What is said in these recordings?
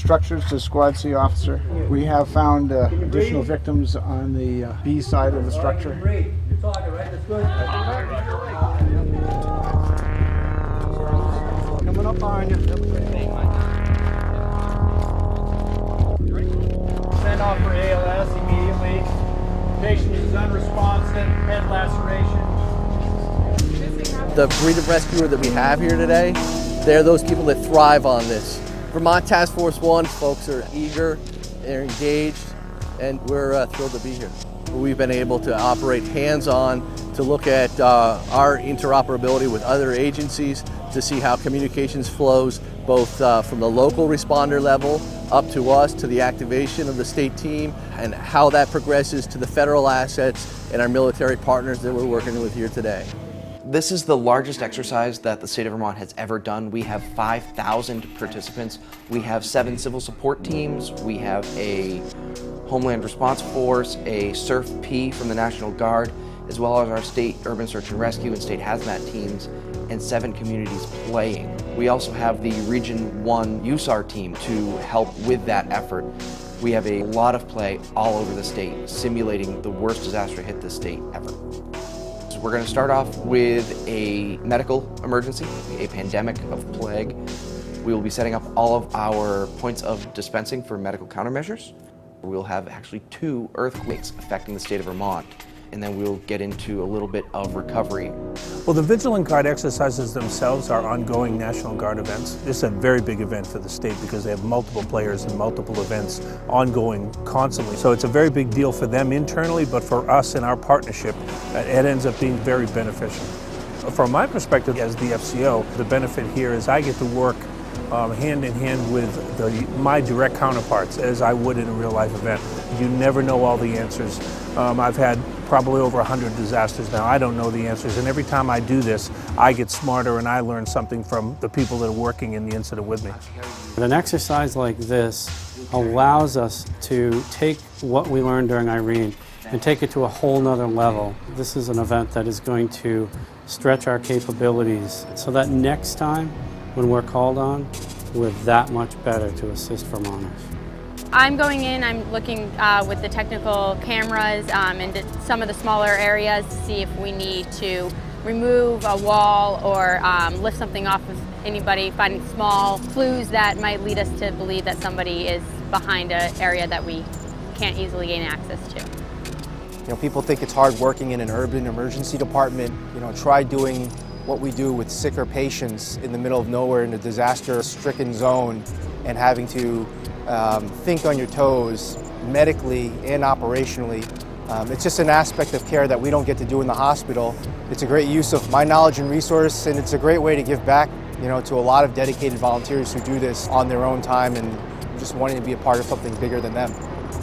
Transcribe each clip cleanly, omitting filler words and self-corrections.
structures to Squad C officer. We have found additional victims on the B side of the structure. You're talking, right? That's good. Coming up behind you. Send off for ALS immediately. Patient is unresponsive, head laceration. The breed of rescuer that we have here today, they're those people that thrive on this. Vermont Task Force One folks are eager, they're engaged, and we're thrilled to be here. We've been able to operate hands-on to look at our interoperability with other agencies to see how communications flows both from the local responder level up to us, to the activation of the state team, and how that progresses to the federal assets and our military partners that we're working with here today. This is the largest exercise that the state of Vermont has ever done. We have 5,000 participants. We have 7 civil support teams. We have a Homeland Response Force, a SURF-P from the National Guard, as well as our state urban search and rescue and state hazmat teams, and 7 communities playing. We also have the Region 1 USAR team to help with that effort. We have a lot of play all over the state, simulating the worst disaster to hit the state ever. We're going to start off with a medical emergency, a pandemic of plague. We will be setting up all of our points of dispensing for medical countermeasures. We'll have actually 2 earthquakes affecting the state of Vermont, and then we'll get into a little bit of recovery. Well, the Vigilant Guard exercises themselves are ongoing National Guard events. This is a very big event for the state because they have multiple players and multiple events ongoing constantly. So it's a very big deal for them internally, but for us in our partnership, it ends up being very beneficial. From my perspective as the FCO, the benefit here is I get to work hand in hand with my direct counterparts as I would in a real life event. You never know all the answers. I've had probably over 100 disasters now. I don't know the answers, and every time I do this, I get smarter and I learn something from the people that are working in the incident with me. An exercise like this allows us to take what we learned during Irene and take it to a whole nother level. This is an event that is going to stretch our capabilities so that next time when we're called on, we're that much better to assist Vermonters. I'm going in, I'm looking with the technical cameras into some of the smaller areas to see if we need to remove a wall or lift something off of anybody, finding small clues that might lead us to believe that somebody is behind an area that we can't easily gain access to. You know, people think it's hard working in an urban emergency department. You know, try doing what we do with sicker patients in the middle of nowhere in a disaster-stricken zone and having to think on your toes medically and operationally. It's just an aspect of care that we don't get to do in the hospital. It's a great use of my knowledge and resource, and it's a great way to give back, you know, to a lot of dedicated volunteers who do this on their own time and just wanting to be a part of something bigger than them.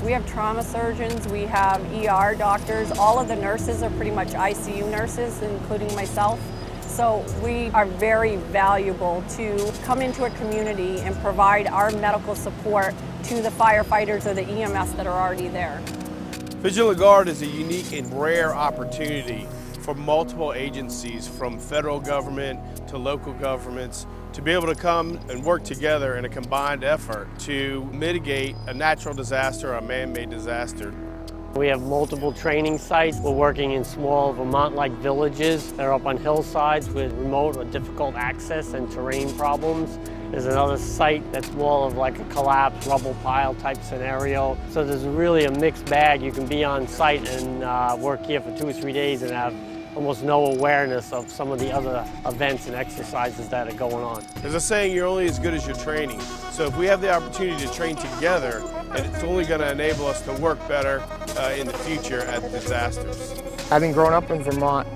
We have trauma surgeons, we have ER doctors, all of the nurses are pretty much ICU nurses, including myself. So we are very valuable to come into a community and provide our medical support to the firefighters or the EMS that are already there. Vigilant Guard is a unique and rare opportunity for multiple agencies, from federal government to local governments, to be able to come and work together in a combined effort to mitigate a natural disaster or a man-made disaster. We have multiple training sites. We're working in small Vermont-like villages that are up on hillsides with remote or difficult access and terrain problems. There's another site that's more of like a collapsed rubble pile type scenario. So there's really a mixed bag. You can be on site and work here for 2 or 3 days and have almost no awareness of some of the other events and exercises that are going on. There's a saying, you're only as good as your training. So if we have the opportunity to train together, it's only going to enable us to work better in the future at disasters. Having grown up in Vermont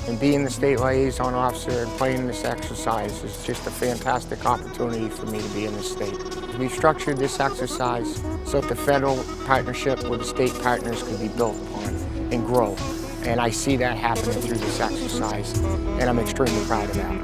and being the state liaison officer and playing this exercise is just a fantastic opportunity for me to be in this state. We've structured this exercise so that the federal partnership with the state partners can be built upon and grow. And I see that happening through this exercise, and I'm extremely proud of that.